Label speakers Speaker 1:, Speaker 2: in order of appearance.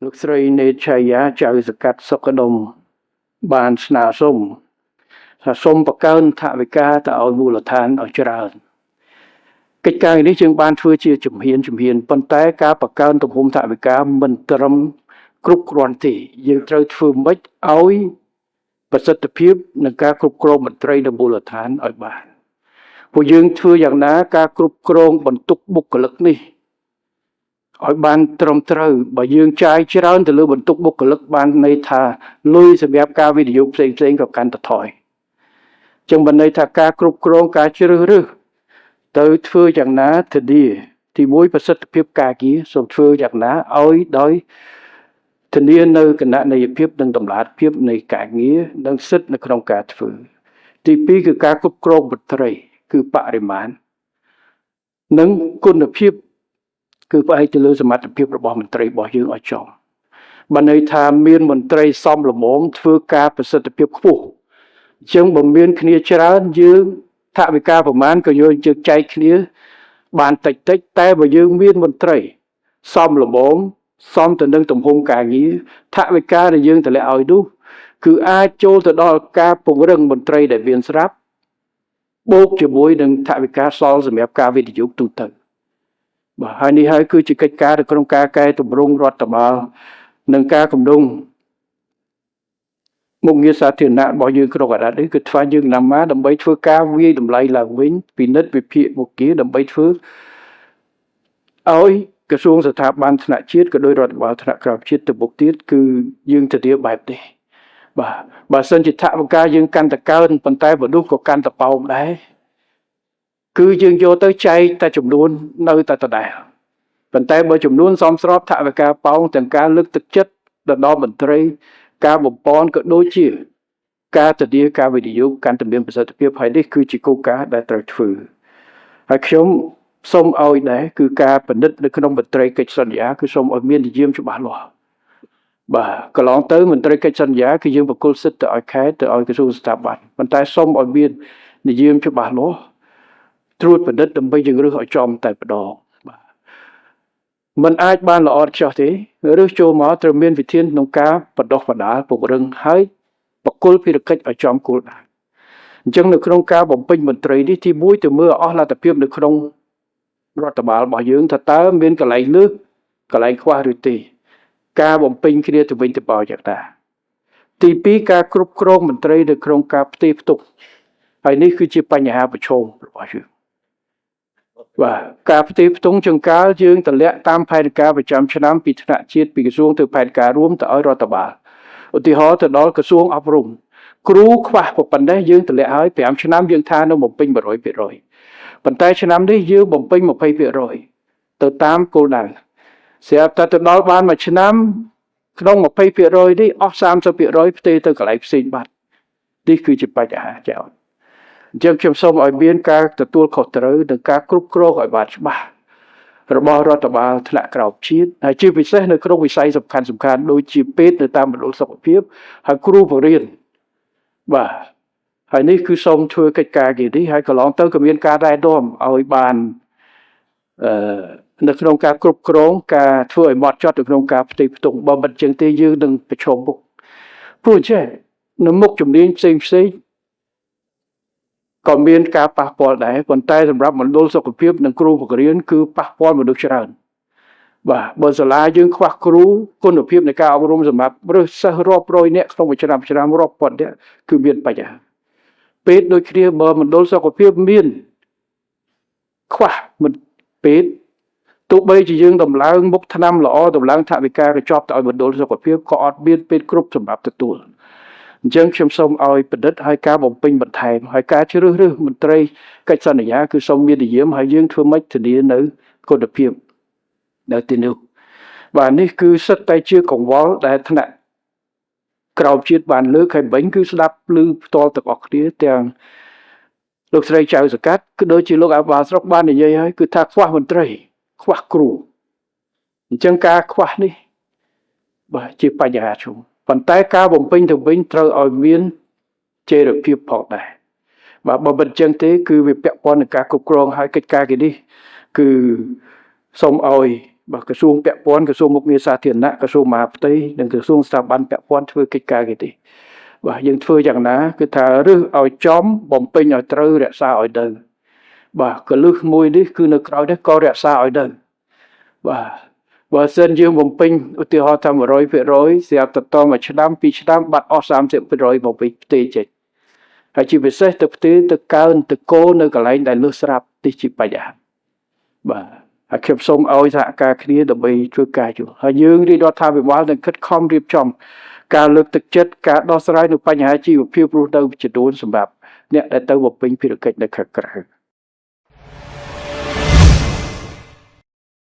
Speaker 1: លោកស្រីនេតឆាយាចៅសកាត់សុខដុមបានស្នើសុំថាសូមបង្កើនថវិកាទៅឲ្យមូលដ្ឋានឲ្យច្រើនកិច្ចការនេះយើងបានធ្វើជាជំហានប៉ុន្តែការបង្កើនទំហំថវិកាមិនត្រឹមគ្រប់គ្រាន់ទេយើងត្រូវធ្វើម៉េចឲ្យប្រសិទ្ធភាពនៃការគ្រប់គ្រងមន្ត្រីនៅមូលដ្ឋានឲ្យបានពួកយើងធ្វើយ៉ាងណាការគ្រប់គ្រងបន្ទុកបុគ្គលិកនេះឲ្យបានត្រឹមត្រូវបើយើងចាយច្រើនទៅលើបន្ទុកបុគ្គលិកបានន័យថាលុយសម្រាប់ការវិនិយោគផ្សេងក៏កាន់តែថយចឹងបានន័យថាការគ្រប់គ្រងការជ្រើសរើសទៅធ្វើយ៉ាងណាធានាទីមួយប្រសិទ្ធភាពការងារសូមធ្វើយ៉ាងណាឲ្យដោយធានានៅគណនេយ្យភាពនិងតម្លាភាពនៃការងារនិងសិទ្ធិនៅក្នុងការធ្វើទីពីរគឺការគ្រប់គ្រងមន្ត្រីគឺបរិមាណនិងគុណភាពគឺផ្អែកទៅលើសមត្ថភាពរបស់មន្ត្រីរបស់យើងឲ្យចំបានន័យថាមានមន្ត្រីសមល្មមធ្វើការប្រសិទ្ធភាពខ្ពស់អញ្ចឹងបើមានគ្នាច្រើនយើងថវិកាប្រមាណក៏យើងជើងចែកគ្នាបានតិចតែបើយើងមានមន្ត្រីសមល្មមសមទៅនឹងទំហំការងារថវិកាដែលយើងតម្លាក់ឲ្យនោះគឺអាចចូលទៅដល់ការពង្រឹងមន្ត្រីដែលមានស្រាប់បូកជាមួយនឹងថវិកាសល់សម្រាប់ការវិនិយោគទូទៅបាទហើយនេះហើយគឺជាកិច្ចការនៅក្នុងការកែតម្រង់រដ្ឋបាលនិងការគម្រោងមុខងារសាធារណៈរបស់យើងក្នុងអាណត្តិនេះគឺធ្វើយើងណាំមកដើម្បីធ្វើការវាយតម្លៃឡើងវិញពិនិត្យវិភាគមុខងារដើម្បីធ្វើឲ្យក្រសួងស្ថាប័នថ្នាក់ជាតិក៏ដោយរដ្ឋបាលថ្នាក់ក្រោមជាតិទៅមុខទៀតគឺយើងធានាបែបនេះបាទបើសិនជាថវិកាយើងកាន់តែកើនប៉ុន្តែមនុស្សក៏កាន់តែប៉ោមដែរគឺយើងយកទៅចែកតែចំនួននៅតែដដែលប៉ុន្តែបើចំនួនសមស្របថវិកាប៉ោងទាំងការលើកទឹកចិត្តដល់មន្ត្រីការបំពន់ក៏ដូចជាការធានាការវិនិយោគកាន់តែមានប្រសិទ្ធភាពហើយនេះគឺជាគោលការណ៍ដែលត្រូវធ្វើហើយខ្ញុំសូមឲ្យដែរគឺការពិនិត្យនៅក្នុងមន្ត្រីកិច្ចសន្យាគឺសូមឲ្យមាននិយមច្បាស់លាស់បាទកន្លងទៅមន្ត្រីកិច្ចសន្យាគឺយើងបកគលសិទ្ធិទៅឲ្យខេត្តទៅឲ្យក្រសួងស្ថាប័នប៉ុន្តែសូមឲ្យមាននិយមច្បាស់លាស់ត្រួតពិនិត្យដើម្បីយើងរើសឲ្យចំតែម្ដងបាទมันអាចបានល្អឥតខ្ចោះទេរើសចូលមកត្រូវមានវិធានក្នុងការបដោះបដាលពង្រឹងហើយបកគលភារកិច្ចឲ្យចំគោលដៅអញ្ចឹងនៅក្នុងការបំពេញមន្ត្រីនេះទី1ទៅមើលអស់លទ្ធភាពនៅក្នុងរដ្ឋបាលរបស់យើងថាតើមានកន្លែងលើសកន្លែងខ្វះឬទេការបំពេញគ្នាទៅវិញទៅមកយ៉ាងណាទី2ការគ្រប់គ្រងមន្ត្រីនៅក្នុងការផ្ទេរផ្ទុកហើយនេះគឺជាបញ្ហាប្រឈមរបស់យើងបាទការផ្ទេរផ្ទុកចង្កាលយើងតម្លាក់តាមផែនការប្រចាំឆ្នាំពីថ្នាក់ជាតិពីក្រសួងទៅផែនការរួមទៅឲ្យរដ្ឋបាលឧទាហរណ៍ទៅដល់ក្រសួងអប់រំគ្រូខ្វះប៉ុណ្ណេះយើងតម្លាក់ឲ្យ5ឆ្នាំយើងថានៅបំពេញ 100% ប៉ុន្តែឆ្នាំនេះយើងបំពេញ 20% ទៅតាមគោលដៅស្រាប់តែទៅដល់បានមួយឆ្នាំក្នុង 20% នេះអស់ 30% ផ្ទេរទៅកន្លែងផ្សេងបាត់នេះគឺជាបញ្ហាចោលអញ្ចឹងខ្ញុំសូមឲ្យមានការទទួលខុសត្រូវនិងការគ្រប់គ្រងឲ្យបានច្បាស់របស់រដ្ឋបាលថ្នាក់ក្រោមជាតិហើយជាពិសេសនៅក្នុងវិស័យសំខាន់ដូចជាពេទ្យនៅតាមមណ្ឌលសុខភាពហើយគ្រូបង្រៀនបាទហើយនេះគឺសូមធ្វើកិច្ចការនេះហើយកន្លងទៅក៏មានការរ៉ែនាំឲ្យបាននៅក្នុងការគ្រប់គ្រងការធ្វើឲ្យម៉ត់ចត់នៅក្នុងការផ្ទៃផ្ទុំបើមិនចឹងទេយើងនឹងប្រឈមមុខព្រោះចេះនៅមុខជំនាញផ្សេងក៏មានការប៉ះពាល់ដែរប៉ុន្តែសម្រាប់មណ្ឌលសុខភាពនិងគ្រូបង្រៀនគឺប៉ះពាល់មនុស្សច្រើនបាទបើសាលាយើងខ្វះគ្រូគុណភាពនៃការអប់រំសម្រាប់រើសសិស្សរាប់រយនាក់ក្នុងមួយឆ្នាំរាប់ពាន់នាក់គឺមានបញ្ហាពេទ្យដូចគ្នាបើមណ្ឌលសុខភាពមានខ្វះមិនពេទ្យទោះបីជាយើងតម្លើងមុខថ្នាំល្អតម្លើងថវិកាក៏ជាប់ទៅឲ្យមណ្ឌលសុខភាពក៏អត់មានពេទ្យគ្រប់សម្រាប់ទទួលអញ្ចឹងខ្ញុំសូមឲ្យបណ្ឌិតឲ្យការបំពេញបន្ថែមហើយការជ្រើសរើសមន្ត្រីកិច្ចសន្យាគឺសូមមាននិយមហើយយើងធ្វើម៉េចធានានៅគុណភាពនៅទីនោះបាទនេះគឺសិតតែជាកង្វល់ដែលថ្នាក់ក្រោមជាតិបានលើកហើយមិញគឺស្ដាប់ឮផ្ទាល់ទាំងអស់គ្នាទាំងលោកស្រីចៅសកាត់ក៏ដូចជាលោកអភិបាលស្រុកបាននិយាយហើយគឺថាខ្វះមន្ត្រីខ្វះគ្រូអញ្ចឹងការខ្វះនេះបាទជាបញ្ហាធំប៉ុន្តែការបំពេញទៅវិញត្រូវឲ្យមានចីរភាពផងដែរបាទបើមិនអញ្ចឹងទេគឺវាពាក់ព័ន្ធនឹងការគ្រប់គ្រងហើយកិច្ចការគេនេះគឺសូមឲ្យ បាទក្រសួងពាក់ព័ន្ធក្រសួងមុខងារសាធារណៈក្រសួងមហាផ្ទៃនិងក្រសួងស្ថាប័នពាក់ព័ន្ធធ្វើកិច្ចការគេទេបាទយើងធ្វើយ៉ាងណាគឺថារើសឲ្យចំបំពេញឲ្យត្រូវរក្សាឲ្យទៅបាទកលឹះមួយនេះគឺនៅក្រៅនេះក៏រក្សាឲ្យទៅបាទបើសិនយើងបំពេញឧទាហរណ៍ថា100%ស្រាប់តមួយឆ្នាំ2ឆ្នាំបាត់អស់30%មកពីផ្ទៃចេញហើយជាពិសេសទៅផ្ទៃទៅកើនទៅគោនៅកន្លែងដែលលឺស្រាប់នេះជាបញ្ហាបាទហើយខ្ញុំសូមឲ្យសហការគ្នាដើម្បីជួយការជួយហើយយើងរាជរដ្ឋាភិបាលនឹងខិតខំរៀបចំការលើកទឹកចិត្តការដោះស្រាយនៅបញ្ហាជីវភាពរស់នៅចំនួនសម្រាប់អ្នកដែលទៅបំពេញភារកិច្ចនៅខាងក្រៅ